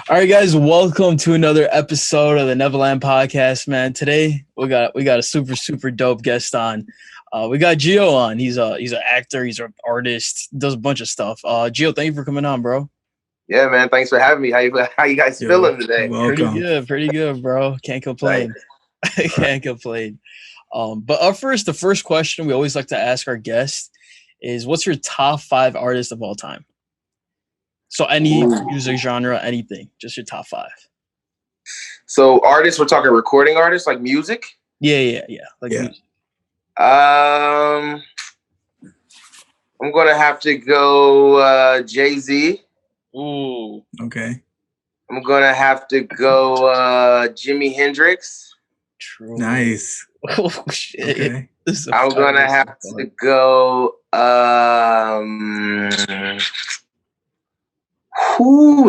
All right, guys, welcome to another episode of the Neverland Podcast, man. Today we got a super dope guest on. We got Gio on. He's an actor, he's an artist, does a bunch of stuff. Gio, thank you for coming on, bro. Yeah, man. Thanks for having me. How you guys feeling today? Welcome. Pretty good, bro. Can't complain. Can't complain. But up first, the first question we always like to ask our guests is, what's your top 5 artists of all time? So any music genre, anything, just your top 5. So artists, we're talking recording artists, like music? Yeah. Like music. I'm gonna have to go Jay-Z. Ooh. Okay. I'm gonna have to go Jimi Hendrix. True. Nice. Oh shit. Okay. I'm gonna have to go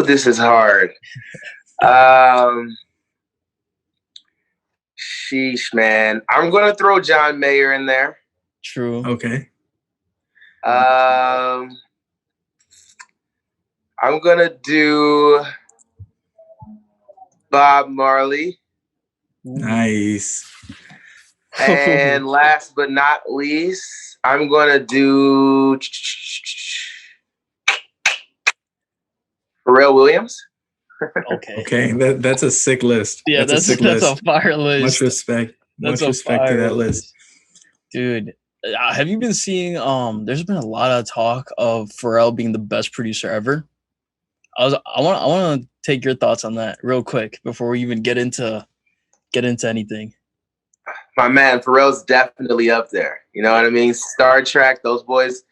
this is hard. Sheesh, man. I'm gonna throw John Mayer in there. True. Okay. I'm gonna do Bob Marley. Nice. And last but not least, I'm gonna do Pharrell Williams. Okay. That's a sick list. Yeah, that's a fire list. Much respect. Much respect to that list. Dude, have you been seeing there's been a lot of talk of Pharrell being the best producer ever? I want to take your thoughts on that real quick before we even get into anything. My man, Pharrell's definitely up there. You know what I mean? Star Trek, those boys.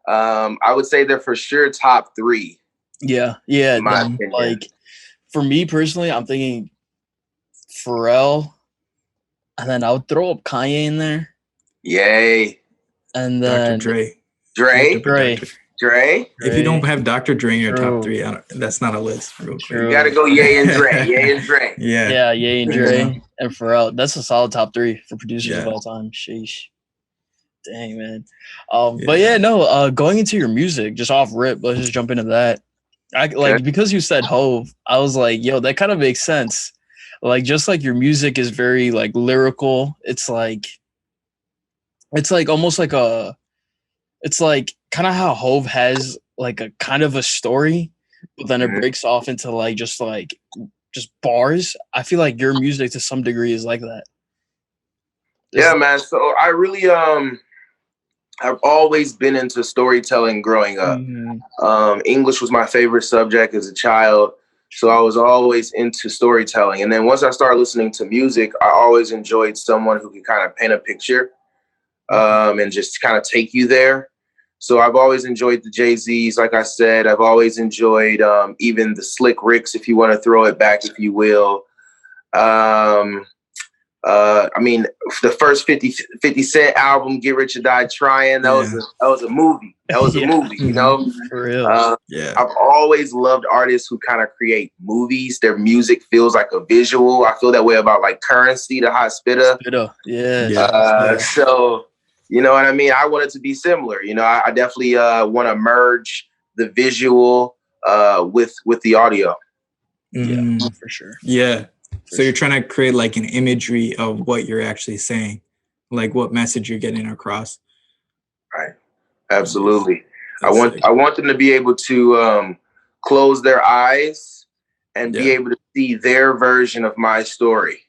I would say they're for sure top 3. Yeah. Like for me personally, I'm thinking Pharrell, and then I would throw up Kanye in there. Yay. And then Dr. Dre. If you don't have Dr. Dre in your top 3, that's not a list. Real quick. You gotta go Ye and Dre. Yeah, Ye and Dre and Pharrell. That's a solid top 3 for producers of all time. Sheesh. Dang, man. But going into your music, just off rip, let's just jump into that. Because you said Hove, I was like, yo, that kind of makes sense. Like, just like your music is very like lyrical. It's like almost like it's like kind of how Hove has like a kind of a story, but then it breaks off into like just bars. I feel like your music to some degree is like that. Yeah, man. So I really I've always been into storytelling growing up. English was my favorite subject as a child, so I was always into storytelling. And then once I started listening to music, I always enjoyed someone who could kind of paint a picture and just kind of take you there. So I've always enjoyed the Jay-Z's, like I said. I've always enjoyed even the Slick Ricks, if you want to throw it back, if you will. I mean, the first 50 Cent album, Get Rich or Die Trying, that was a movie. That was a movie, you know? For real. I've always loved artists who kind of create movies. Their music feels like a visual. I feel that way about like Currency, the Hot Spitter. So, you know what I mean? I want it to be similar. You know, I definitely want to merge the visual with the audio. Yeah, for sure. Yeah. So you're trying to create like an imagery of what you're actually saying, like what message you're getting across. Right. Absolutely. I want them to be able to close their eyes and be able to see their version of my story.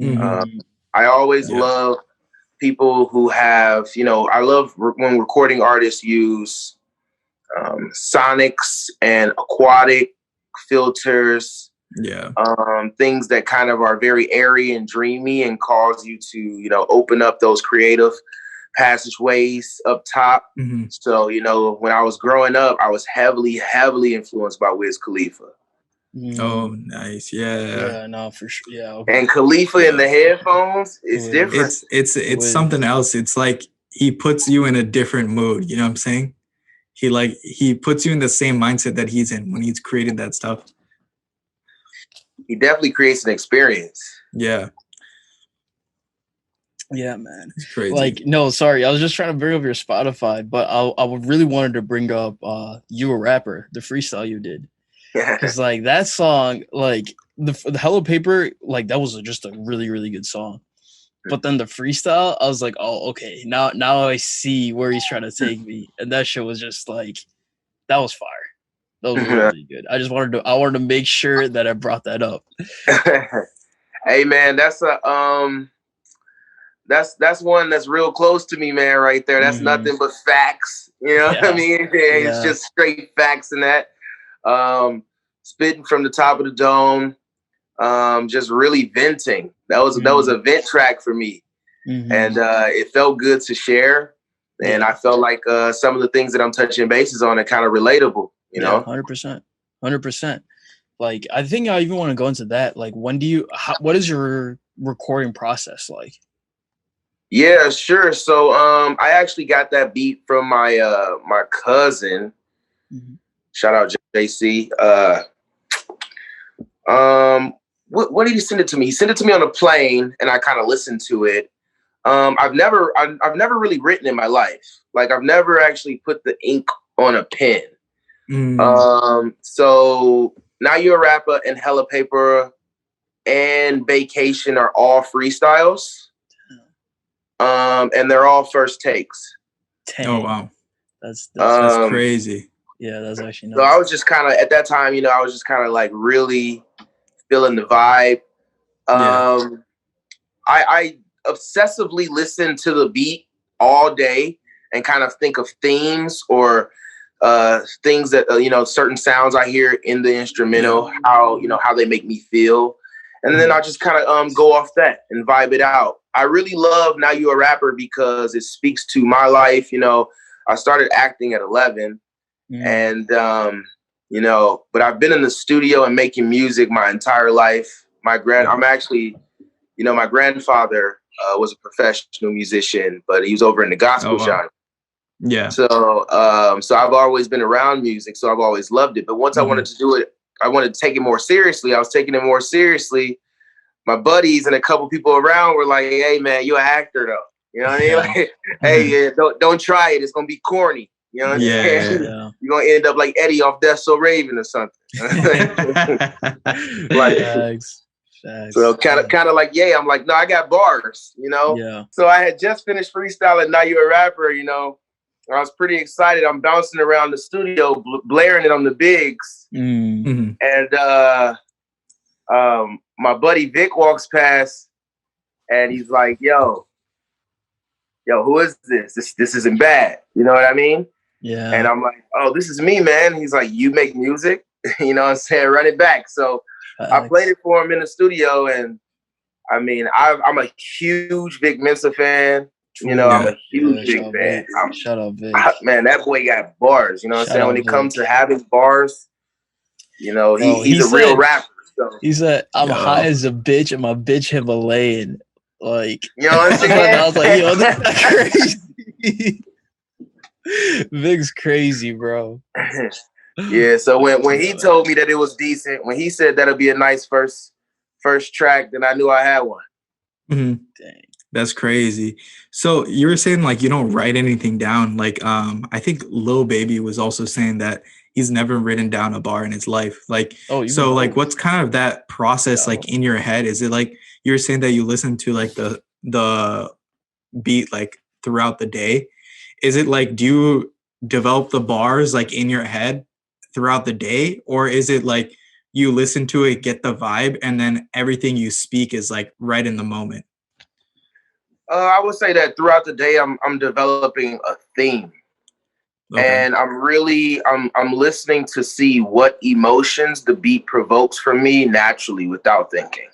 I always love people who have, I love when recording artists use sonics and aquatic filters. Things that kind of are very airy and dreamy and cause you to, open up those creative passageways up top. So, when I was growing up, I was heavily influenced by Wiz Khalifa. Oh, nice. Yeah, no, for sure. Yeah. Okay. And Khalifa in the headphones, it's different. It's something else. It's like he puts you in a different mood. You know what I'm saying? He puts you in the same mindset that he's in when he's creating that stuff. He definitely creates an experience. Yeah. Yeah, man. It's crazy. Like, no, sorry. I was just trying to bring up your Spotify, but I really wanted to bring up You a Rapper, the freestyle you did. Because like that song, like the Hello Paper, like that was just a really, really good song. But then the freestyle, I was like, oh, okay, now I see where he's trying to take me. And that shit was just like, that was fire. That was really, really good. I wanted to make sure that I brought that up. Hey man, that's one that's real close to me, man, right there. That's nothing but facts. You know what I mean? It's just straight facts in that. Spitting from the top of the dome, just really venting. That was a vent track for me. And it felt good to share. And I felt like some of the things that I'm touching bases on are kind of relatable, you know? 100%. 100%. Like, I think I even want to go into that. Like, what is your recording process like? Yeah, sure. So I actually got that beat from my my cousin. Shout out JC. What did he send it to me? He sent it to me on a plane, and I kind of listened to it. I've never really written in my life. Like, I've never actually put the ink on a pen. So Now You're a Rapper and Hella Paper and Vacation are all freestyles. And they're all first takes. Dang. Oh wow, that's crazy. Yeah, that's actually nice. So I was just kind of at that time, you know, I was just kind of like really feeling the vibe. I obsessively listen to the beat all day and kind of think of themes or things that you know, certain sounds I hear in the instrumental, how they make me feel, and then I just kind of go off that and vibe it out. I really love Now You're a Rapper because it speaks to my life. You know, I started acting at 11, and you know, but I've been in the studio and making music my entire life. My grandfather was a professional musician, but he was over in the gospel genre. Yeah. So I've always been around music, so I've always loved it. But once I wanted to do it, I wanted to take it more seriously. I was taking it more seriously. My buddies and a couple people around were like, "Hey man, you're an actor though." You know what I mean? Like, hey, don't try it. It's gonna be corny. You know what I'm saying? Yeah. You're gonna end up like Eddie off Death So Raven or something. Like, Facts. so kind of like, I'm like, no, I got bars, you know? Yeah. So I had just finished freestyling Now You're a Rapper, you know. I was pretty excited. I'm bouncing around the studio, blaring it on the bigs. And my buddy Vic walks past and he's like, yo, who is this? This isn't bad. You know what I mean? Yeah. And I'm like, oh, this is me, man. He's like, you make music? You know what I'm saying? Run it back. So I played it for him in the studio. And I mean, I'm a huge Vic Mensa fan. You know, I'm a huge Vic fan. Shout out Vic. Man, that boy got bars. You know what I'm saying? When it comes to having bars, you know, he's a real rapper. So. He said, I'm high as a bitch and my bitch Himalayan. Like, you know what I'm saying? I was like, yo, that's crazy. Vic's crazy, bro. Yeah, so when he told me that it was decent, when he said that'll be a nice first track, then I knew I had one. Dang. That's crazy. So you were saying like you don't write anything down. Like I think Lil Baby was also saying that he's never written down a bar in his life. Like like what's kind of that process like in your head? Is it like you're saying that you listen to like the beat like throughout the day? Is it like do you develop the bars like in your head throughout the day, or is it like you listen to it, get the vibe, and then everything you speak is like right in the moment? I would say that throughout the day, I'm developing a theme, and I'm listening to see what emotions the beat provokes from me naturally without thinking.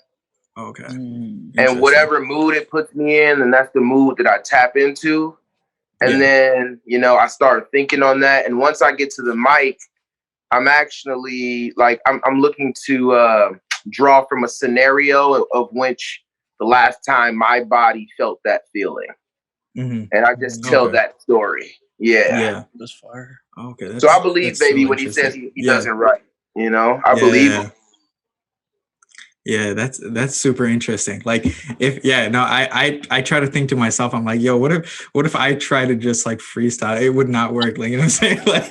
Okay. And whatever mood it puts me in, and that's the mood that I tap into. And then, you know, I start thinking on that. And once I get to the mic, I'm actually like, I'm looking to draw from a scenario of which the last time my body felt that feeling. And I just tell that story. Yeah. That's fire. Okay. So I believe, baby, when he says he doesn't write, you know, I believe him. Yeah, that's super interesting. Like I try to think to myself, I'm like, yo, what if I try to just like freestyle? It would not work. Like, you know what I'm saying? Like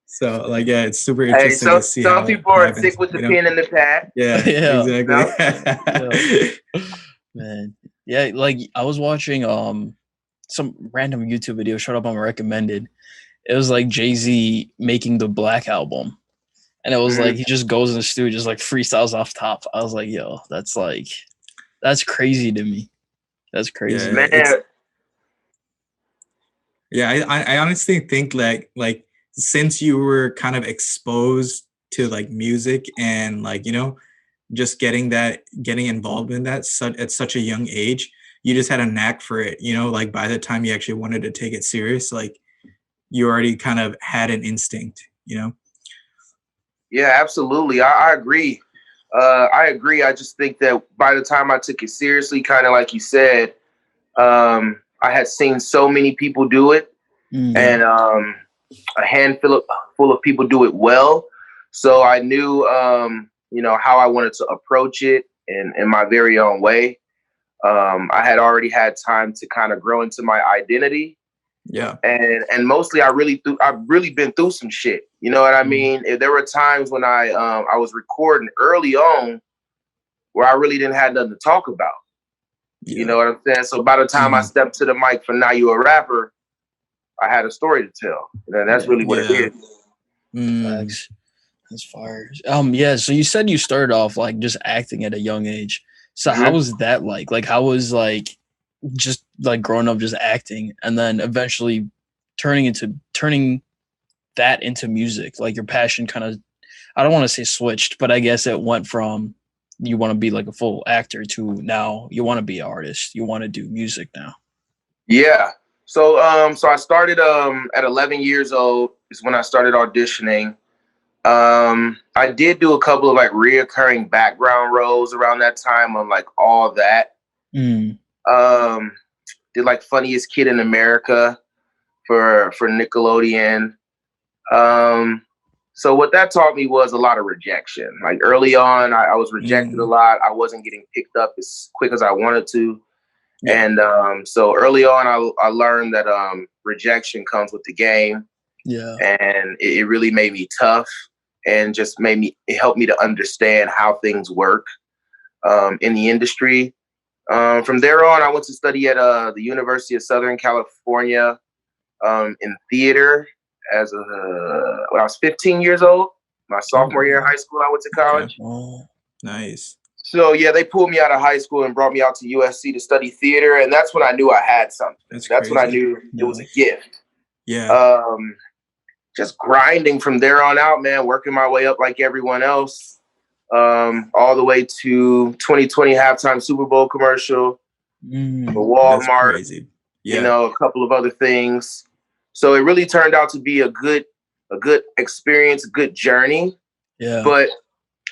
So like, yeah, it's super interesting to see some how people are sick with the pen in the pad. Yeah, exactly. Man, yeah, like I was watching some random YouTube video showed up on recommended. It was like Jay-Z making the Black album. And it was like he just goes in the studio, just like freestyles off top. I was like, yo, that's crazy to me. That's crazy. Man. I honestly think like since you were kind of exposed to like music and like, you know, just getting involved in that at such a young age, you just had a knack for it, you know, like by the time you actually wanted to take it serious, like you already kind of had an instinct, you know? Yeah, absolutely. I agree. I agree. I just think that by the time I took it seriously, kind of like you said, I had seen so many people do it, and a handful of people do it well. So I knew, you know, how I wanted to approach it in my very own way. I had already had time to kind of grow into my identity. Yeah. And mostly I've really been through some shit. You know what I mean? There were times when I was recording early on where I really didn't have nothing to talk about. Yeah. You know what I'm saying? So by the time I stepped to the mic for Now You a Rapper, I had a story to tell. And that's really what it is. That's fire. Yeah, so you said you started off like just acting at a young age. So how was that like? Like how was like just like growing up just acting and then eventually turning that into music? Like your passion kind of, I don't want to say switched, but I guess it went from you want to be like a full actor to now you want to be an artist. You want to do music now. Yeah. So I started at 11 years old is when I started auditioning. I did do a couple of like reoccurring background roles around that time on like All That. Did like Funniest Kid in America for Nickelodeon. So what that taught me was a lot of rejection. Like early on, I was rejected a lot. I wasn't getting picked up as quick as I wanted to. Yeah. And so early on, I learned that rejection comes with the game. Yeah. And it really made me tough and just it helped me to understand how things work in the industry. From there on, I went to study at the University of Southern California in theater when I was 15 years old. My sophomore year in high school, I went to college. Okay. Oh, nice. So yeah, they pulled me out of high school and brought me out to USC to study theater, and that's when I knew I had something. That's when I knew it was a gift. Yeah. Just grinding from there on out, man, working my way up like everyone else, all the way to 2020 halftime Super Bowl commercial for Walmart, you know, a couple of other things. So it really turned out to be a good experience, a good journey. Yeah. But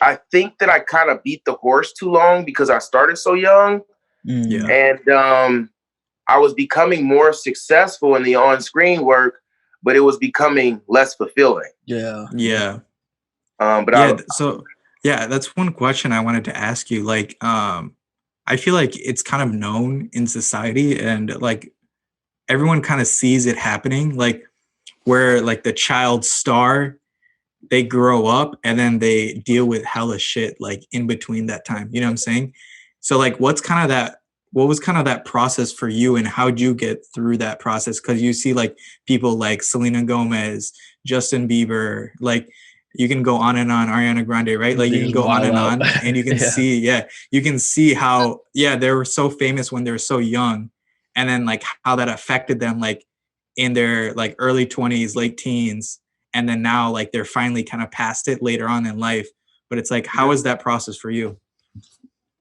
I think that I kind of beat the horse too long because I started so young. And I was becoming more successful in the on-screen work, but it was becoming less fulfilling. Yeah. Yeah. But that's one question I wanted to ask you. Like, I feel like it's kind of known in society and like everyone kind of sees it happening, like where like the child star, they grow up and then they deal with hella shit like in between that time. You know what I'm saying? So like what was kind of that process for you and how'd you get through that process? Because you see like people like Selena Gomez, Justin Bieber, like you can go on and on, Ariana Grande, right? Like you can go on and on and you can you can see how, they were so famous when they were so young and then like how that affected them like in their like early 20s, late teens. And then now like they're finally kind of past it later on in life. But it's like, how is that process for you?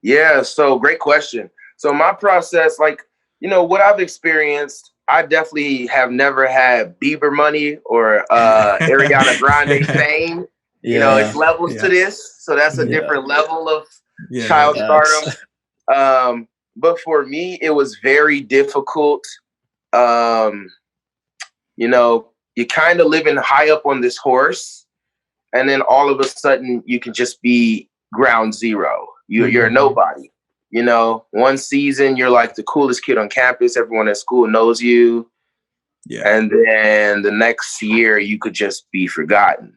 Yeah, so great question. So my process, like, you know, what I've experienced, I definitely have never had Bieber money or Ariana Grande fame. You know, it's levels to this. So that's a different level of child stardom. But for me, it was very difficult. You know, you kind of living high up on this horse. And then all of a sudden you can just be ground zero. You're a nobody. You know, one season you're like the coolest kid on campus. Everyone at school knows you. And then the next year you could just be forgotten.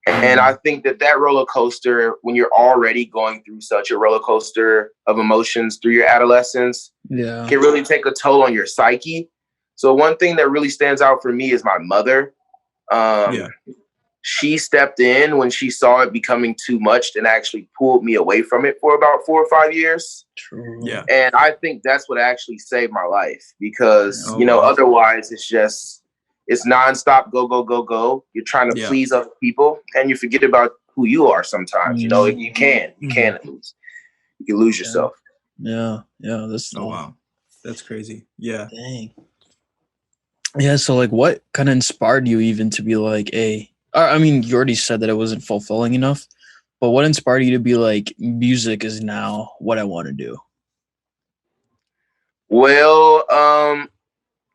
And I think that roller coaster, when you're already going through such a roller coaster of emotions through your adolescence, can really take a toll on your psyche. So one thing that really stands out for me is my mother. She stepped in when she saw it becoming too much and actually pulled me away from it for about 4 or 5 years. True. Yeah. And I think that's what actually saved my life because, otherwise it's nonstop, go, go, go, go. You're trying to please other people and you forget about who you are sometimes. You know, you can lose. You can lose yourself. Yeah. That's wow. That's crazy. Yeah. Dang. Yeah. So like what kind of inspired you even to be like I mean, you already said that it wasn't fulfilling enough, but what inspired you to be like, music is now what I want to do? Well,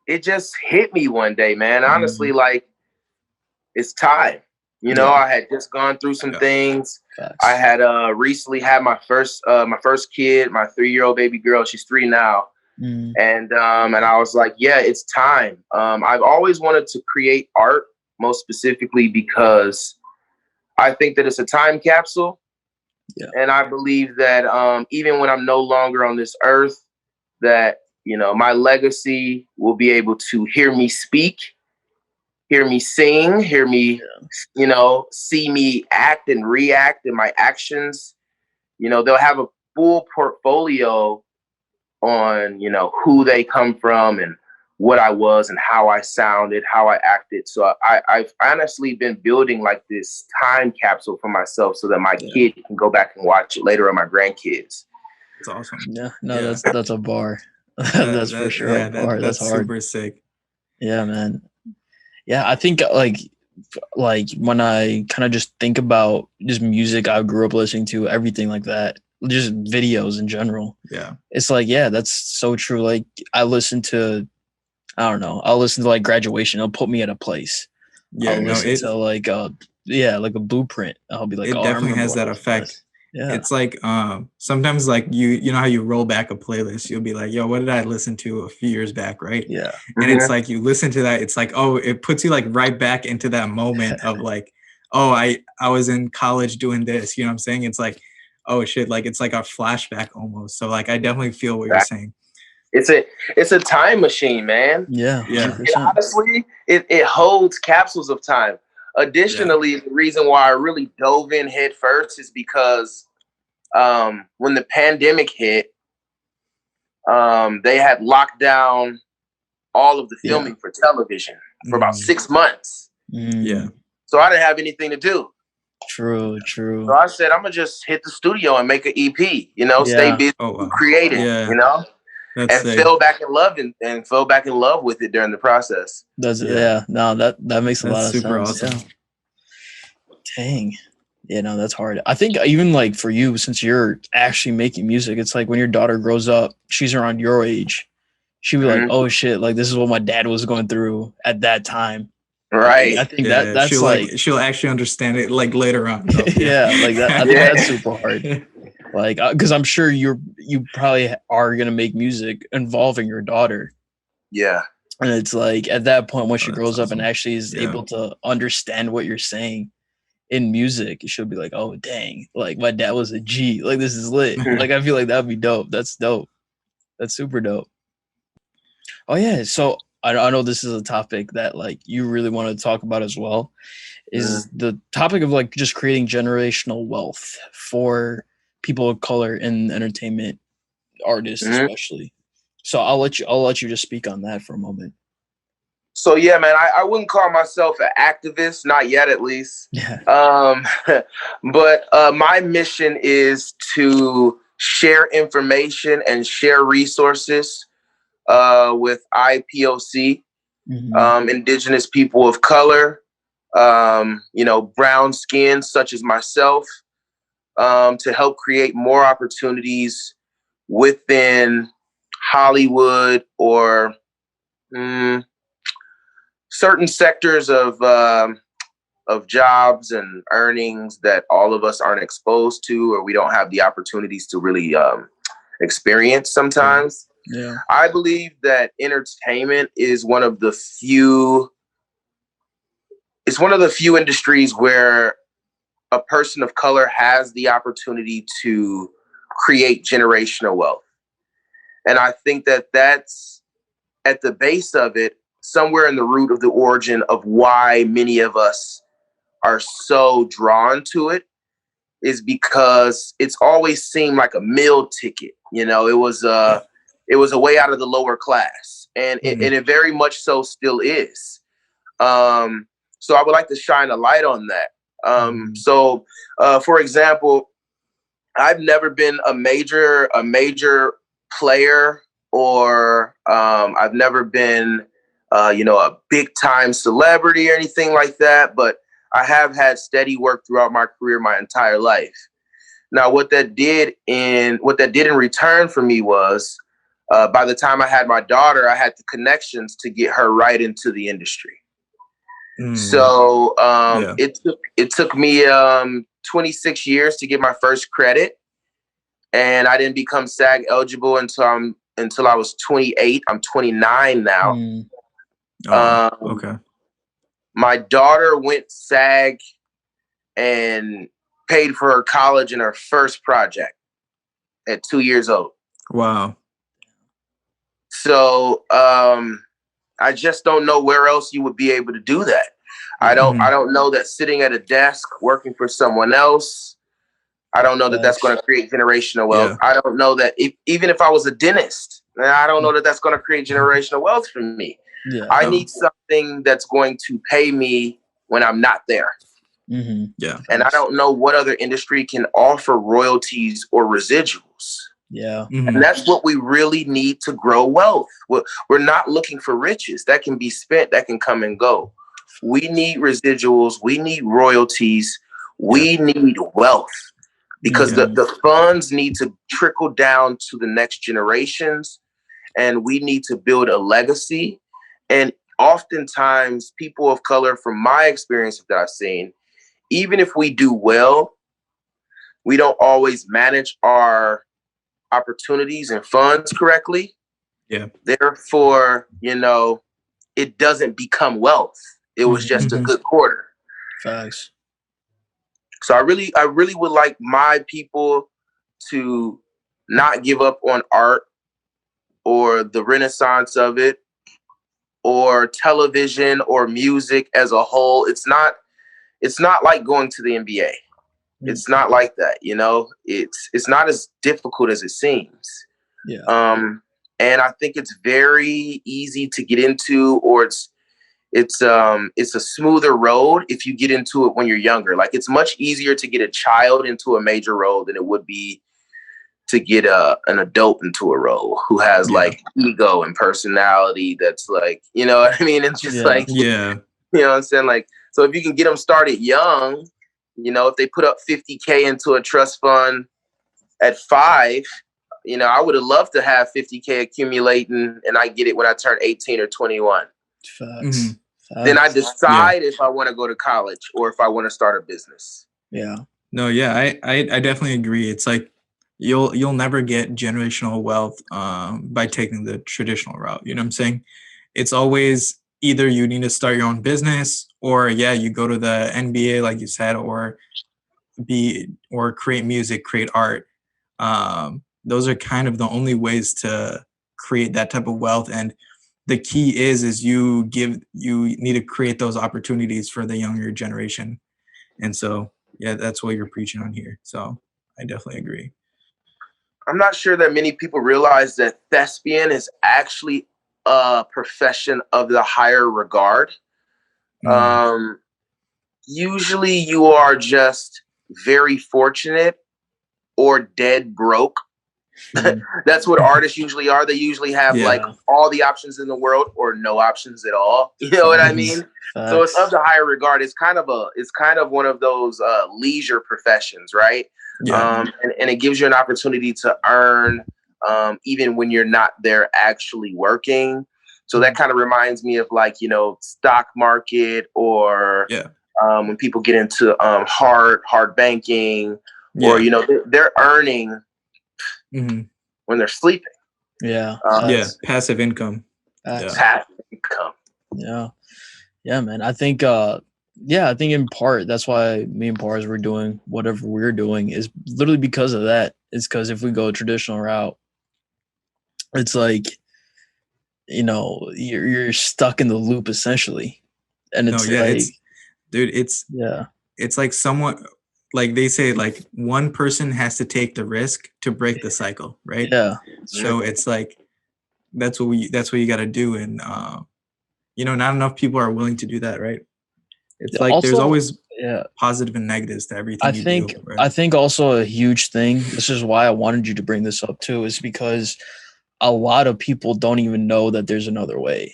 it just hit me one day, man. Honestly, like it's time. You know, I had just gone through some things. Facts. I had recently had my first kid, my 3-year-old baby girl. She's 3 now. And I was like, yeah, it's time. I've always wanted to create art, most specifically because I think that it's a time capsule. Yeah. And I believe that even when I'm no longer on this earth, that, my legacy will be able to hear me speak, hear me sing, hear me, see me act and react in my actions. They'll have a full portfolio on, who they come from and what I was and how I sounded, how I acted. So I've honestly been building like this time capsule for myself so that my kid can go back and watch it later, or my grandkids. That's awesome. Yeah, no, that's a bar. That's for sure. Yeah, that's hard. Super sick. Yeah, man. Yeah, I think like when I kind of just think about just music I grew up listening to, everything like that, just videos in general. Yeah. It's like, yeah, that's so true. Like I'll listen to like Graduation. It'll put me at a place. Yeah, I'll listen to like a blueprint. I'll be like, it definitely has that effect. Yeah. It's like sometimes like you know how you roll back a playlist, you'll be like, yo, what did I listen to a few years back, right? Yeah. And it's like you listen to that, it's like, oh, it puts you like right back into that moment of like, oh, I was in college doing this, you know what I'm saying? It's like, oh shit, like it's like a flashback almost. So like I definitely feel what you're saying. It's a time machine, man. Yeah. And honestly, it holds capsules of time. Additionally, the reason why I really dove in head first is because when the pandemic hit, they had locked down all of the filming for television for about 6 months. Yeah. So I didn't have anything to do. True. So I said, I'm going to just hit the studio and make an EP, stay busy, creating, and fell back in love and fell back in love with it during the process. No, that makes a lot of super sense. Awesome. Yeah. Dang. Yeah, no, that's hard. I think even like for you, since you're actually making music, it's like when your daughter grows up, she's around your age, she'll be like, oh shit, like this is what my dad was going through at that time. Right. I think that's she'll actually understand it like later on. Yeah, like that. I think that's super hard. Like, because I'm sure you probably are gonna make music involving your daughter. Yeah. And it's like at that point, when she grows up and actually is able to understand what you're saying in music, she'll be like, oh dang, like my dad was a G. Like this is lit. Like I feel like that'd be dope. That's dope. That's super dope. Oh yeah. So I know this is a topic that like you really want to talk about as well. Is the topic of like just creating generational wealth for people of color in entertainment, artists especially. So I'll let you just speak on that for a moment. So yeah, man, I wouldn't call myself an activist, not yet at least. Yeah. But my mission is to share information and share resources with IPOC, indigenous people of color, brown skin such as myself, to help create more opportunities within Hollywood or certain sectors of jobs and earnings that all of us aren't exposed to, or we don't have the opportunities to really experience sometimes. Yeah. I believe that entertainment is one of the few industries where a person of color has the opportunity to create generational wealth. And I think that that's at the base of it, somewhere in the root of the origin of why many of us are so drawn to it, is because it's always seemed like a meal ticket. You know, it was a way out of the lower class, and it very much so still is. So I would like to shine a light on that. So, for example, I've never been a major player, or I've never been, a big time celebrity or anything like that. But I have had steady work throughout my career, my entire life. Now, what that did in return for me was, by the time I had my daughter, I had the connections to get her right into the industry. So it took me 26 years to get my first credit, and I didn't become SAG eligible until I was 28. I'm 29 now. Okay. My daughter went SAG and paid for her college and her first project at 2 years old. Wow. So I just don't know where else you would be able to do that. I don't know that sitting at a desk working for someone else, I don't know that that's going to create generational wealth. I don't know that even if I was a dentist, I don't know that that's going to create generational wealth for me. I need something that's going to pay me when I'm not there. Yeah. And I don't know what other industry can offer royalties or residuals. Yeah. And that's what we really need to grow wealth. We're not looking for riches that can be spent, that can come and go. We need residuals. We need royalties. We need wealth, because the funds need to trickle down to the next generations, and we need to build a legacy. And oftentimes people of color, from my experience that I've seen, even if we do well, we don't always manage our opportunities and funds correctly. Yeah. Therefore, it doesn't become wealth. It was just a good quarter. Facts. So I really would like my people to not give up on art or the renaissance of it, or television or music as a whole. It's not like going to the NBA. It's not like that, It's not as difficult as it seems. Yeah. And I think it's very easy to get into, or it's a smoother road if you get into it when you're younger. Like, it's much easier to get a child into a major role than it would be to get an adult into a role who has like ego and personality. That's like, you know what I mean? It's just you know what I'm saying? Like, so if you can get them started young, if they put up $50K into a trust fund at 5, I would have loved to have $50K accumulating, and I get it when I turn 18 or 21. Facts. Then I decide if I want to go to college or if I want to start a business. Yeah. No, yeah, I definitely agree. It's like you'll never get generational wealth by taking the traditional route. You know what I'm saying? It's always either you need to start your own business, or you go to the NBA, like you said, or create music, create art. Those are kind of the only ways to create that type of wealth. And the key is you need to create those opportunities for the younger generation. And so, that's what you're preaching on here. So I definitely agree. I'm not sure that many people realize that thespian is actually a profession of the higher regard. Usually you are just very fortunate or dead broke. That's what artists usually are. They usually have like all the options in the world or no options at all. You know what I mean? So it's of the higher regard. It's kind of one of those leisure professions, right? And it gives you an opportunity to earn even when you're not there actually working. So that kind of reminds me of like, stock market, or when people get into hard banking, or they're earning when they're sleeping. Yeah. Passive income. Passive income. Yeah, man. I think in part that's why me and Pars were doing whatever we're doing is literally because of that. It's because if we go a traditional route, it's like, you know, you're stuck in the loop essentially. And it's it's like somewhat like they say, like one person has to take the risk to break the cycle, right? Yeah. So it's like that's what you got to do, and you know, not enough people are willing to do that, right? It's like also, there's always positive and negatives to everything you do. Right? I think also a huge thing, this is why I wanted you to bring this up too, is because a lot of people don't even know that there's another way.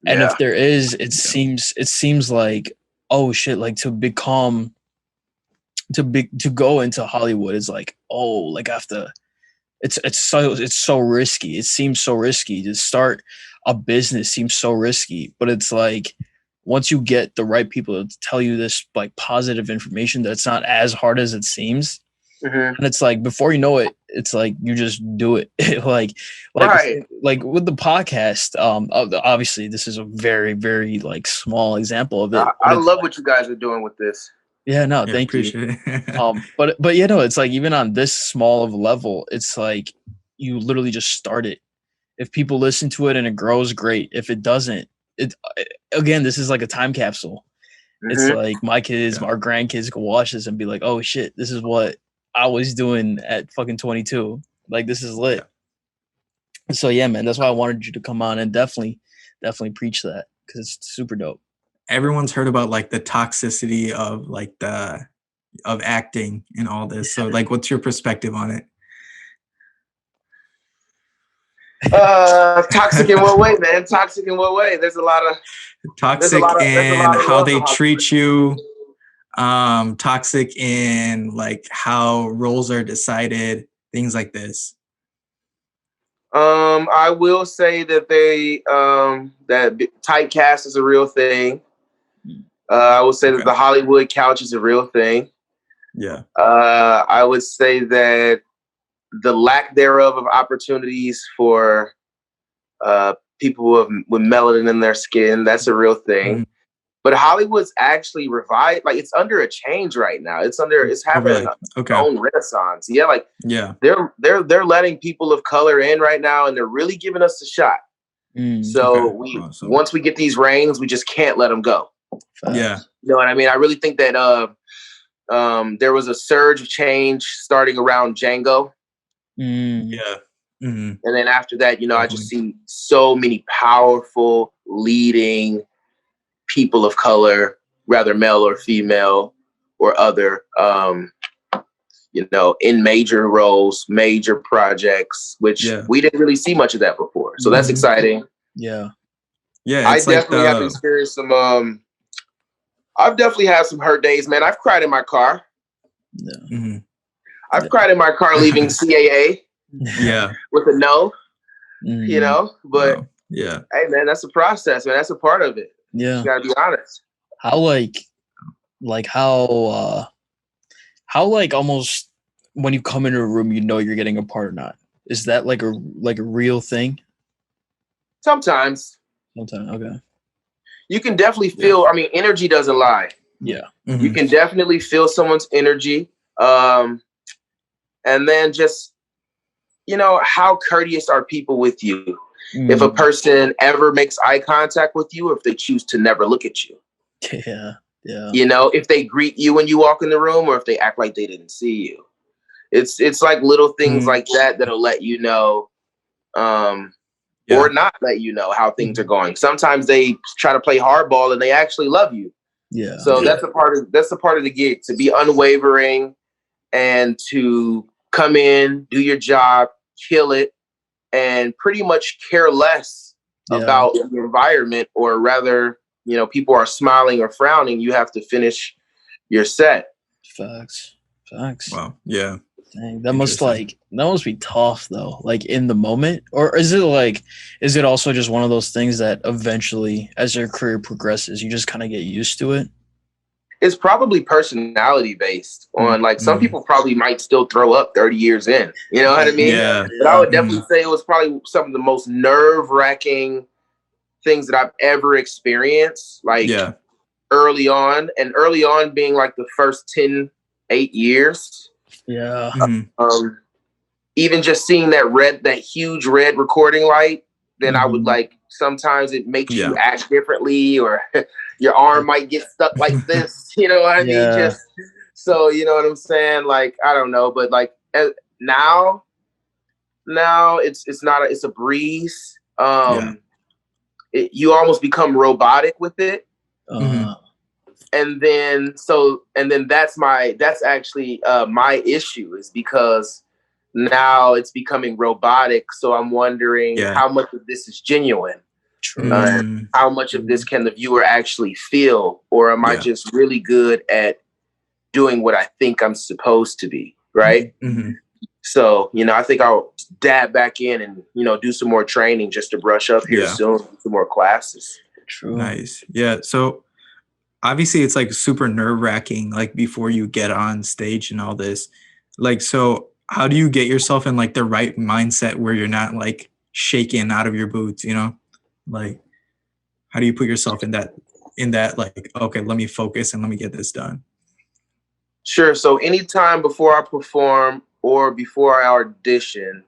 And if there is, it seems like, oh shit, like to go into Hollywood is like, oh, like I have to, it's so risky. It seems so risky to start a business, seems so risky, but it's like, once you get the right people to tell you this like positive information, that it's not as hard as it seems. And it's like, before you know it, it's like you just do it. like with the podcast, obviously this is a very, very like small example of it. I love what you guys are doing with this. Yeah, no, thank you. But you know, it's like, even on this small of a level, it's like you literally just start it. If people listen to it and it grows, great. If it doesn't, again, this is like a time capsule. It's like my kids, our grandkids can watch this and be like, oh shit, this is what I was doing at fucking 22. Like, this is lit. So yeah, man, that's why I wanted you to come on and definitely preach that, because it's super dope. Everyone's heard about like the toxicity of like of acting and all this. So like, what's your perspective on it? Toxic in what way, man? Toxic in what way? There's a lot of toxic in how they treat you. Toxic in like how roles are decided, things like this. I will say that that typecast is a real thing. I would say that the Hollywood couch is a real thing. Yeah. I would say that the lack thereof of opportunities for people with melanin in their skin, that's a real thing. But Hollywood's actually revived, like it's under a change right now. It's having its own renaissance. They're letting people of color in right now, and they're really giving us a shot. Once we get these reins, we just can't let them go. Yeah. You know what I mean? I really think that there was a surge of change starting around Django. Yeah. And then after that, you know, I just see so many powerful leading people of color, rather male or female or other, you know, in major roles, major projects, which we didn't really see much of that before. So that's exciting. Yeah. Yeah. I definitely have experienced some, I've definitely had some hurt days, man. I've cried in my car. Yeah. I've cried in my car leaving CAA. Yeah. With a no, you know, but hey man, that's a process, man. That's a part of it. Yeah. You gotta be honest. How almost when you come into a room, you know you're getting a part or not. Is that like a real thing? Sometimes. Okay. You can definitely feel, I mean, energy doesn't lie. Yeah. You can definitely feel someone's energy. And then just, you know, how courteous are people with you? If a person ever makes eye contact with you, or if they choose to never look at you. Yeah. You know, if they greet you when you walk in the room, or if they act like they didn't see you. It's like little things like that that'll let you know, or not let you know how things are going. Sometimes they try to play hardball and they actually love you. Yeah. So that's a part of the gig, to be unwavering and to come in, do your job, kill it, and pretty much care less about the environment, or rather, you know, people are smiling or frowning. You have to finish your set. Facts. Wow. Yeah. Dang, that must be tough though. Like in the moment, or is it also just one of those things that eventually, as your career progresses, you just kind of get used to it? It's probably personality based on like some people probably might still throw up 30 years in, you know what I mean? Yeah. But I would definitely say it was probably some of the most nerve-wracking things that I've ever experienced, like early on being like the first 8 years. Yeah. Even just seeing that huge red recording light, then I would like, sometimes it makes you act differently, or your arm might get stuck like this, you know what I mean? Just so, you know what I'm saying? Like, I don't know, but like now it's a breeze. You almost become robotic with it. And then that's actually my issue, is because now it's becoming robotic. So I'm wondering how much of this is genuine. How much of this can the viewer actually feel, or am I just really good at doing what I think I'm supposed to be, right? So, you know, I think I'll dab back in and, you know, do some more training just to brush up here soon, some more classes. True. Nice. Yeah. So obviously it's like super nerve-wracking, like before you get on stage and all this. Like, so how do you get yourself in like the right mindset where you're not like shaking out of your boots, you know? Like, how do you put yourself in that like, okay, let me focus and let me get this done? Sure. So anytime before I perform or before I audition,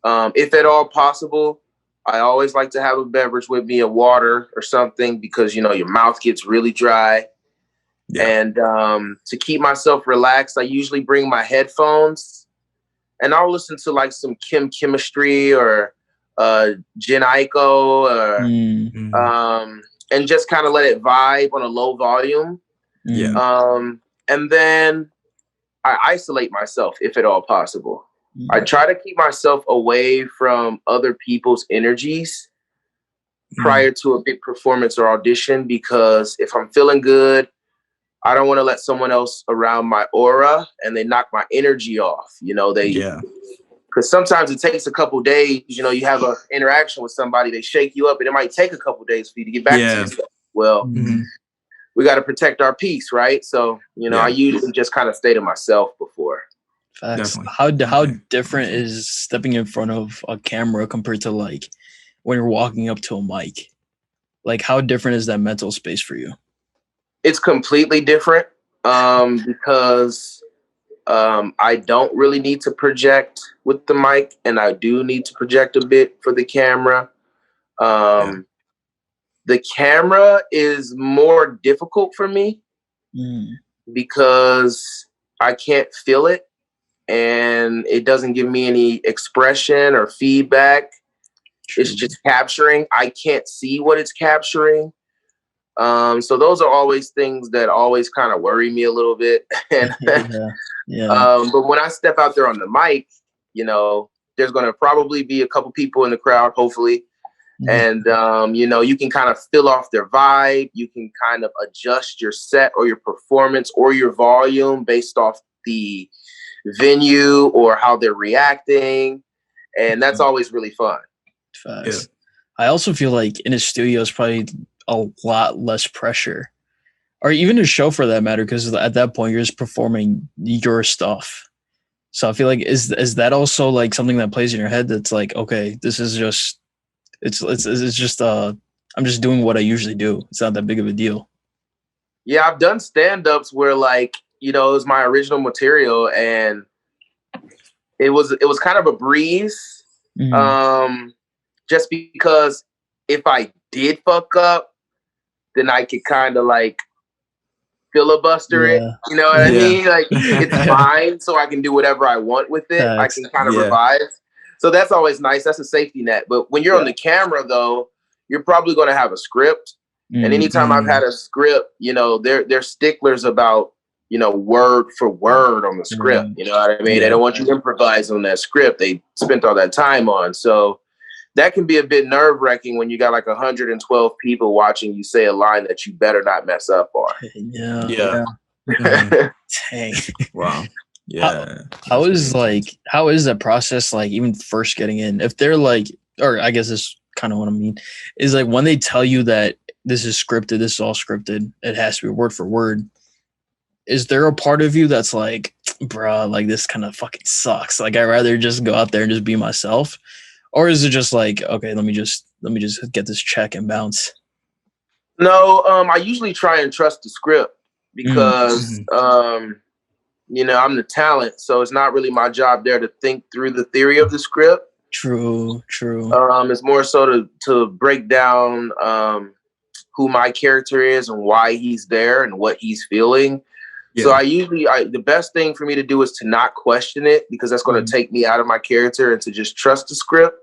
if at all possible, I always like to have a beverage with me, a water or something, because, you know, your mouth gets really dry. And to keep myself relaxed, I usually bring my headphones and I'll listen to like some Chemistry or Jen Aiko, or and just kind of let it vibe on a low volume. And then I isolate myself if at all possible. I try to keep myself away from other people's energies prior to a big performance or audition, because if I'm feeling good, I don't want to let someone else around my aura and they knock my energy off. You know, because sometimes it takes a couple days. You know, you have an interaction with somebody, they shake you up, and it might take a couple days for you to get back to yourself. Well, we got to protect our peace, right? So, you know, I usually just kind of stay to myself before. Facts. How different is stepping in front of a camera compared to like when you're walking up to a mic? Like, how different is that mental space for you? It's completely different because I don't really need to project with the mic, and I do need to project a bit for the camera. The camera is more difficult for me because I can't feel it, and it doesn't give me any expression or feedback. It's just capturing. I can't see what it's capturing. So those are always things that always kind of worry me a little bit. And but when I step out there on the mic, you know, there's going to probably be a couple people in the crowd, hopefully. And, you know, you can kind of fill off their vibe. You can kind of adjust your set or your performance or your volume based off the venue or how they're reacting. And that's always really fun. Facts. I also feel like in a studio is probably a lot less pressure, or even a show for that matter, because at that point you're just performing your stuff. So I feel like is that also like something that plays in your head that's like, okay, this is just it's just I'm just doing what I usually do. It's not that big of a deal. Yeah, I've done stand-ups where, like, you know, it was my original material and it was kind of a breeze. Just because if I did fuck up, then I could kind of like filibuster it. You know what I mean? Like, it's fine, so I can do whatever I want with it. I can kind of revise. So that's always nice. That's a safety net. But when you're on the camera, though, you're probably going to have a script. And anytime I've had a script, you know, they're sticklers about, you know, word for word on the script. You know what I mean? They don't want you to improvise on that script they spent all that time on. So that can be a bit nerve-wracking when you got like 112 people watching you say a line that you better not mess up on. Dang. Wow. Yeah. How is that process like, even first getting in? If they're like, or I guess this is kind of what I mean, is like when they tell you that this is scripted, this is all scripted, it has to be word for word. is there a part of you that's like, bruh, like this kind of fucking sucks? Like I'd rather just go out there and just be myself, or is it just like, okay, let me just get this check and bounce? No, I usually try and trust the script because you know, I'm the talent, so it's not really my job there to think through the theory of the script. True. It's more so to break down who my character is and why he's there and what he's feeling. Yeah. So the best thing for me to do is to not question it, because that's going to take me out of my character, and to just trust the script.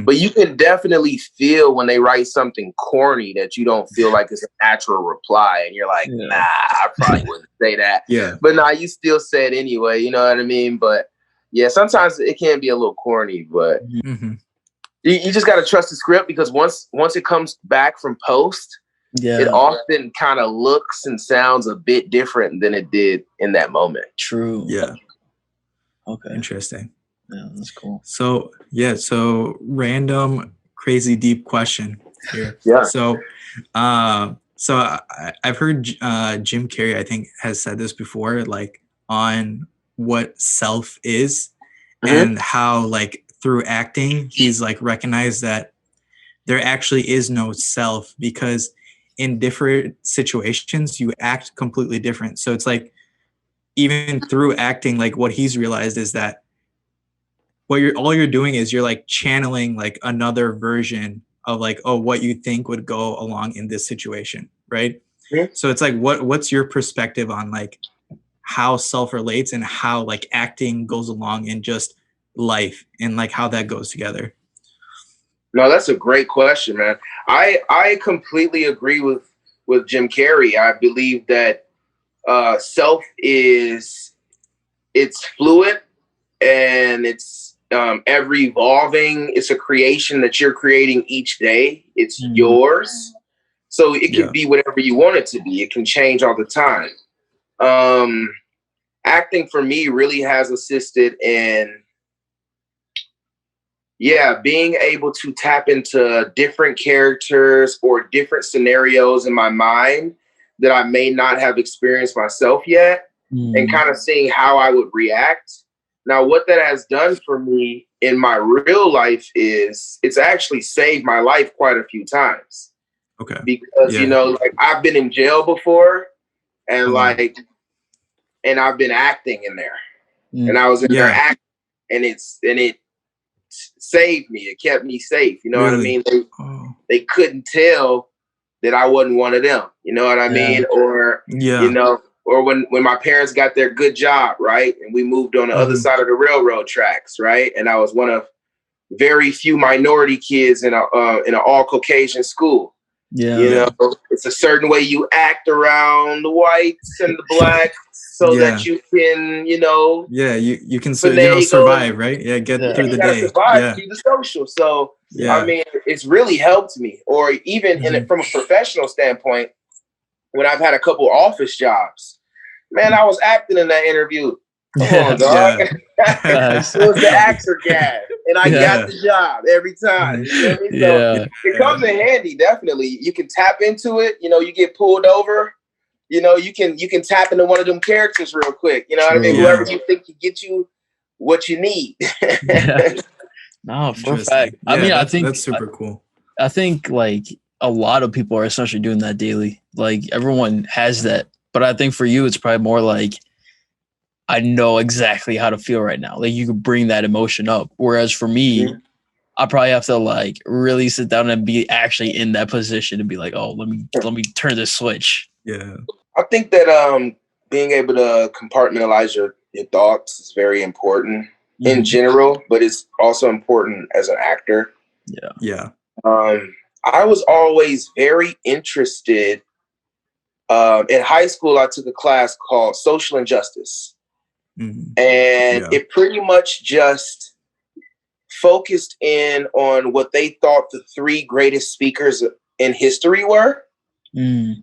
But you can definitely feel when they write something corny that you don't feel like it's a natural reply, and you're like, nah, I probably wouldn't say that. Yeah. But nah, you still say it anyway, you know what I mean? But yeah, sometimes it can be a little corny, but you just got to trust the script, because once it comes back from post, it often kind of looks and sounds a bit different than it did in that moment. True. Yeah. Okay. Interesting. Yeah, that's cool. So random, crazy, deep question here. Yeah. So I've heard Jim Carrey, I think, has said this before, like on what self is, and how like through acting, he's like recognized that there actually is no self, because in different situations you act completely different. So it's like, even through acting, like what he's realized is that all you're doing is you're like channeling like another version of like, oh, what you think would go along in this situation, right? Yeah. So it's like, what's your perspective on like how self relates and how like acting goes along in just life, and like how that goes together? No, that's a great question, man. I completely agree with Jim Carrey. I believe that self it's fluid, and it's ever evolving. It's a creation that you're creating each day. It's yours. So it can be whatever you want it to be. It can change all the time. Acting for me really has assisted in, being able to tap into different characters or different scenarios in my mind that I may not have experienced myself yet, and kind of seeing how I would react. Now, what that has done for me in my real life is it's actually saved my life quite a few times. Okay. Because, you know, like I've been in jail before, and and I've been acting in there, and I was in there acting, and it saved me. It kept me safe. You know what I mean? They couldn't tell that I wasn't one of them. You know what I mean? Or, you know, or when my parents got their good job, right? And we moved on the other side of the railroad tracks, right? And I was one of very few minority kids in an all Caucasian school. Yeah. You know, it's a certain way you act around the whites and the blacks so that you can, you know. Yeah, you can survive, right? Yeah, get through the day. Survive through the social. So, I mean, it's really helped me. Or even from a professional standpoint, when I've had a couple office jobs, man, I was acting in that interview. Come on, dog. It was the actor gag, and I got the job every time. You know what I mean? So it comes in handy, definitely. You can tap into it. You know, you get pulled over. You know, you can tap into one of them characters real quick. You know what I mean? Whoever you think can get you what you need. No, for a fact. I mean, I think that's super cool. I think like a lot of people are essentially doing that daily. Like everyone has that, but I think for you, it's probably more like, I know exactly how to feel right now. Like you could bring that emotion up. Whereas for me, I probably have to like really sit down and be actually in that position to be like, oh, let me turn this switch. Yeah. I think that being able to compartmentalize your thoughts is very important in general, but it's also important as an actor. Yeah. Yeah. I was always very interested. In high school, I took a class called Social Injustice. And it pretty much just focused in on what they thought the three greatest speakers in history were. And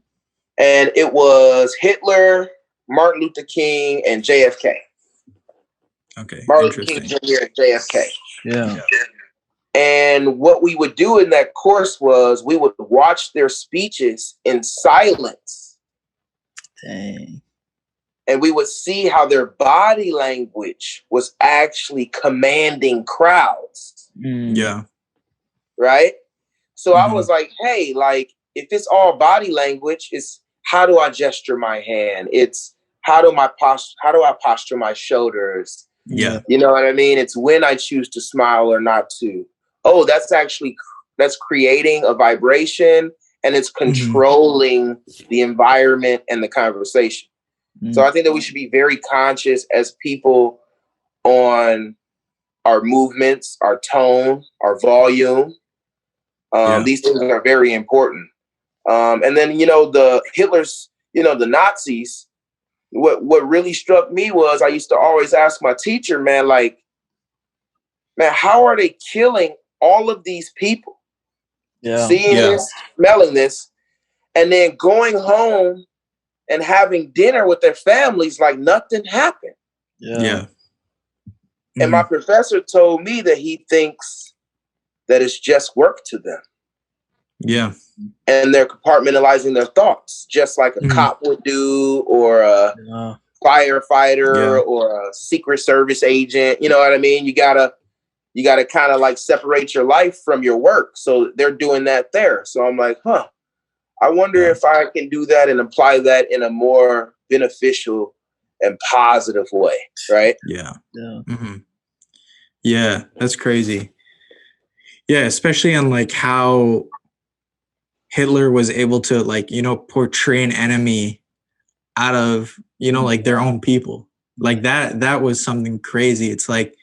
it was Hitler, Martin Luther King, and JFK. Okay. Martin Luther King Jr. and JFK. Yeah. And what we would do in that course was we would watch their speeches in silence. Dang. and we would see how their body language was actually commanding crowds. Yeah. Right? So I was like, hey, like, if it's all body language, it's how do I gesture my hand? It's how do I posture my shoulders? Yeah. You know what I mean? It's when I choose to smile or not to. Oh, that's creating a vibration, and it's controlling the environment and the conversation. So I think that we should be very conscious as people on our movements, our tone, our volume. These things are very important. And then, the Hitler's, the Nazis, what really struck me was I used to always ask my teacher, man, how are they killing all of these people? Seeing this, smelling this, and then going home and having dinner with their families like nothing happened. Yeah. And my professor told me that he thinks that it's just work to them. Yeah. And they're compartmentalizing their thoughts, just like a cop would do, or a firefighter, or a Secret Service agent. You know what I mean? You gotta kind of like separate your life from your work. So they're doing that there. So I'm like, I wonder if I can do that and apply that in a more beneficial and positive way, right? Yeah. Yeah, that's crazy. Yeah, especially on like how Hitler was able to portray an enemy out of, like their own people. Like that was something crazy. It's like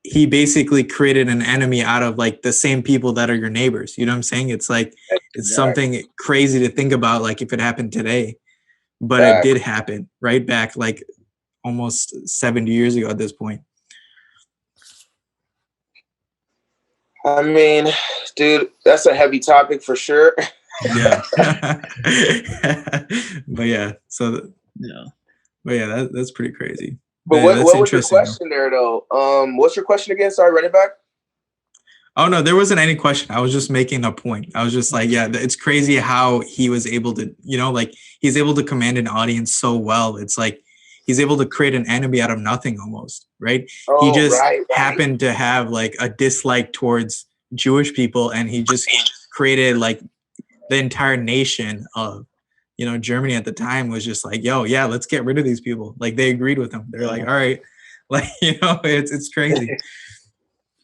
he basically created an enemy out of like the same people that are your neighbors. You know what I'm saying? It's like, it's something crazy to think about, like if it happened today, but it did happen right back like almost 70 years ago at this point. I mean, dude, that's a heavy topic for sure. Yeah. But yeah, that's pretty crazy. But what was your question there, though? What's your question again? Sorry, run it back. Oh, no, there wasn't any question. I was just making a point. I was just like, it's crazy how he was able to, he's able to command an audience so well. It's like he's able to create an enemy out of nothing almost, right? He just happened to have like a dislike towards Jewish people, and he just created like the entire nation of, Germany at the time was just like, let's get rid of these people. Like they agreed with him. They're like, all right, like, it's crazy.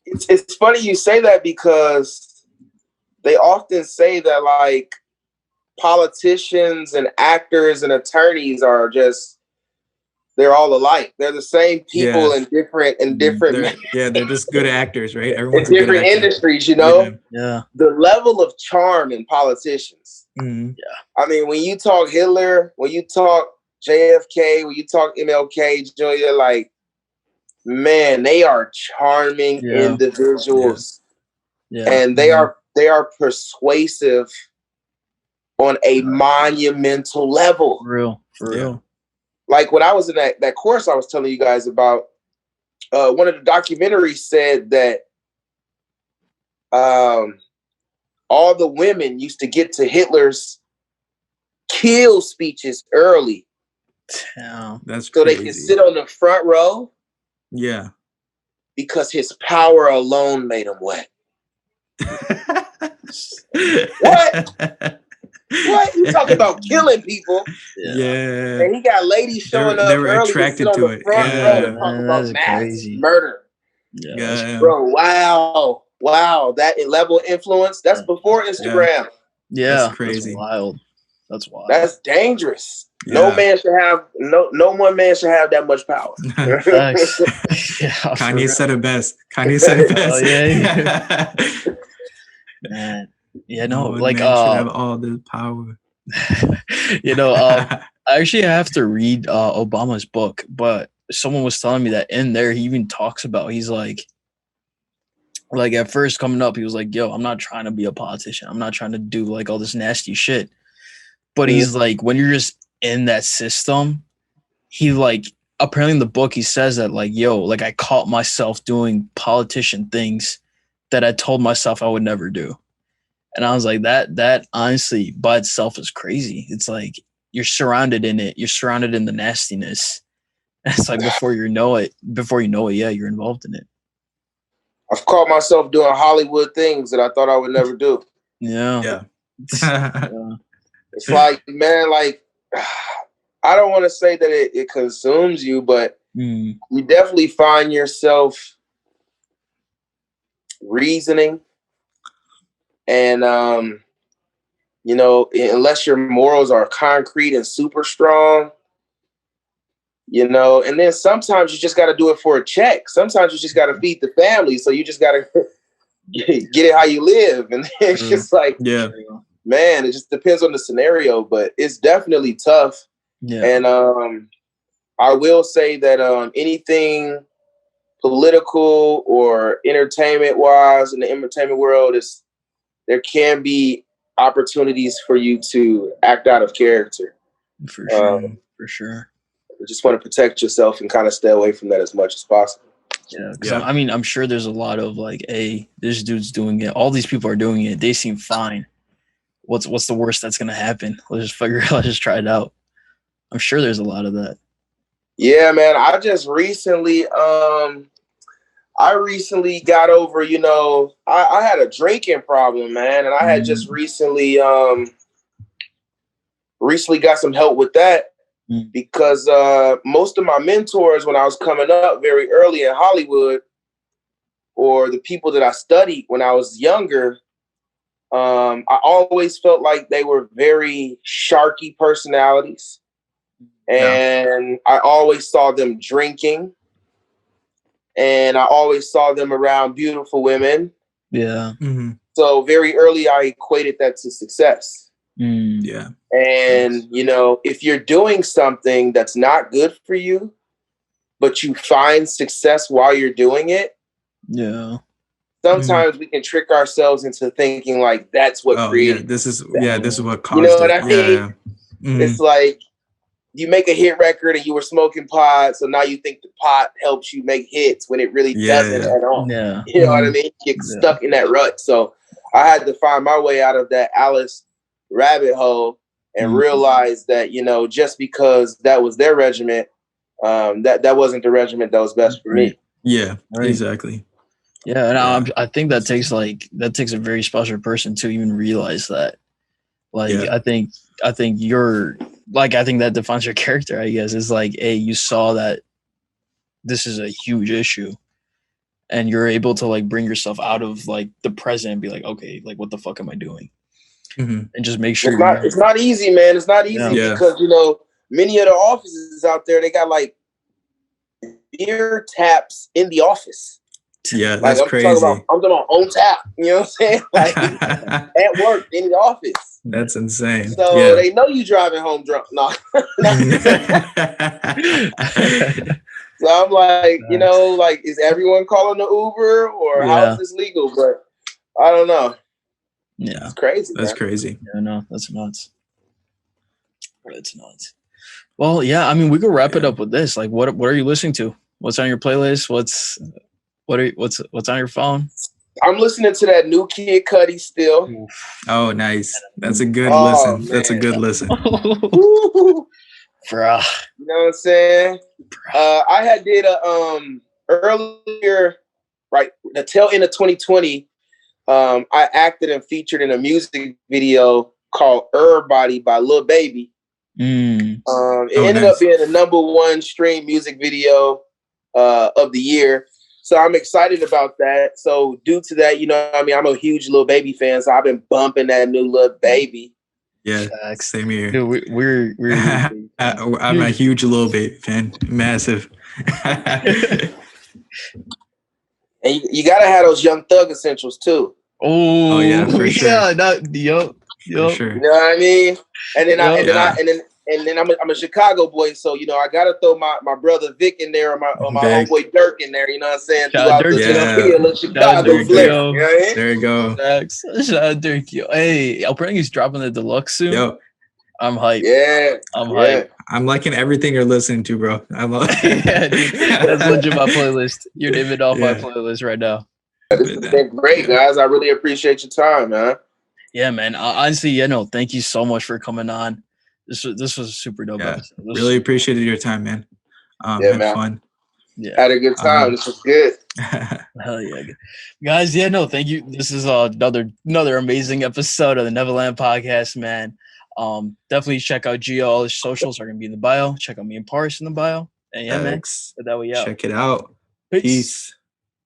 It's funny you say that, because they often say that like politicians and actors and attorneys are they're all alike. They're the same people in different. They're just good actors, right? Everyone's in different industries, Yeah. The level of charm in politicians. I mean, when you talk Hitler, when you talk JFK, when you talk MLK, Jr., like, man, they are charming individuals, and they are persuasive on a monumental level. For real. Like when I was in that course I was telling you guys about, one of the documentaries said that all the women used to get to Hitler's kill speeches early. That's so crazy. They could sit on the front row. Yeah. Because his power alone made him wet. What? What? You talking about killing people? Yeah. And he got ladies showing up. They were attracted to it. That's crazy. Murder. Bro, wow. That level of influence. That's before Instagram. Yeah. That's crazy. That's wild. That's dangerous. Yeah. No one man should have that much power. Kanye said it best. Man. Yeah, man should have all this power. I actually have to read Obama's book, but someone was telling me that in there he even talks about, he's like at first coming up, he was like, yo, I'm not trying to be a politician. I'm not trying to do like all this nasty shit. But he's like, when you're just in that system, he like, apparently in the book, he says that like, yo, like I caught myself doing politician things that I told myself I would never do. And I was like, that honestly by itself is crazy. It's like, you're surrounded in it. You're surrounded in the nastiness. It's like before you know it, yeah, you're involved in it. I've caught myself doing Hollywood things that I thought I would never do. Yeah. It's like, man, like, I don't want to say that it consumes you, but you definitely find yourself reasoning. And, you know, unless your morals are concrete and super strong, you know, and then sometimes you just got to do it for a check. Sometimes you just got to feed the family. So you just got to get it how you live. And it's just like, man, it just depends on the scenario, but it's definitely tough. Yeah. And I will say that anything political or entertainment wise in the entertainment world, there can be opportunities for you to act out of character. For sure. For sure. You just want to protect yourself and kind of stay away from that as much as possible. Yeah. I mean, I'm sure there's a lot of like, hey, this dude's doing it. All these people are doing it. They seem fine. What's the worst that's gonna happen? Let's just try it out. I'm sure there's a lot of that. Yeah, man. I just recently got over, you know, I had a drinking problem, man, and I had just recently got some help with that because most of my mentors when I was coming up very early in Hollywood, or the people that I studied when I was younger, I always felt like they were very sharky personalities. And I always saw them drinking. And I always saw them around beautiful women. Yeah. Mm-hmm. So very early, I equated that to success. Yeah. And, you know, if you're doing something that's not good for you, but you find success while you're doing it. Yeah. Sometimes we can trick ourselves into thinking like that's what created. This is what caused you know what it. I mean? Yeah. It's like you make a hit record and you were smoking pot, so now you think the pot helps you make hits when it really doesn't at all. Yeah. You know what I mean? You get stuck in that rut. So I had to find my way out of that Alice rabbit hole and realize that, you know, just because that was their regiment, that wasn't the regiment that was best for me. Yeah, exactly. Yeah, and I think that takes a very special person to even realize that. Like, I think you're like, I think that defines your character, I guess. It's like, hey, you saw that this is a huge issue and you're able to like bring yourself out of like the present and be like, okay, like what the fuck am I doing? And just make sure it's not easy, man. It's not easy because, you know, many of the offices out there, they got like beer taps in the office. Yeah, that's crazy. I'm talking about on tap. You know what I'm saying? Like at work, in the office. That's insane. So they know you driving home drunk. No. So I'm like, you know, like, is everyone calling the Uber or how is this legal? But I don't know. Yeah, it's crazy. That's crazy. Yeah, no, that's nuts. That's nuts. Well, yeah, I mean, we could wrap it up with this. Like, what are you listening to? What's on your playlist? What's on your phone? I'm listening to that new Kid Cudi still. Oh, nice. That's a good listen. Man. That's a good listen. Bruh. You know what I'm saying? I had did a earlier, right, the tail end of 2020. I acted and featured in a music video called Everybody by Lil Baby. It ended up being the #1 stream music video of the year. So I'm excited about that. So due to that, you know, I mean, I'm a huge Lil Baby fan, so I've been bumping that new Lil Baby. Yeah, same here. Dude, we're I'm a huge Lil Baby fan, massive. And you gotta have those Young Thug essentials too. Oh yeah, for sure. Yeah, for sure. You know what I mean? And then I'm a Chicago boy, so you know I gotta throw my brother Vic in there, or my homeboy Dirk in there. You know what I'm saying? Throughout the little Chicago flair. You know what I mean? There you go. Shout out Dirk, yo. Hey, Alprenting's dropping the deluxe soon. Yo, I'm hyped. Yeah, I'm hyped. I'm liking everything you're listening to, bro. Yeah, dude, that's legit my playlist. You're naming off my playlist right now. This has been great, guys. I really appreciate your time, man. Yeah, man. Honestly, thank you so much for coming on. This was a super dope episode. Really appreciated your time, man. Had man. Fun. Yeah. Had a good time. This was good. Hell yeah. Guys, thank you. This is another amazing episode of the Neverland Podcast, man. Definitely check out Gio. All his socials are gonna be in the bio. Check out me and Paris in the bio. And man, that way out. Check it out. Peace.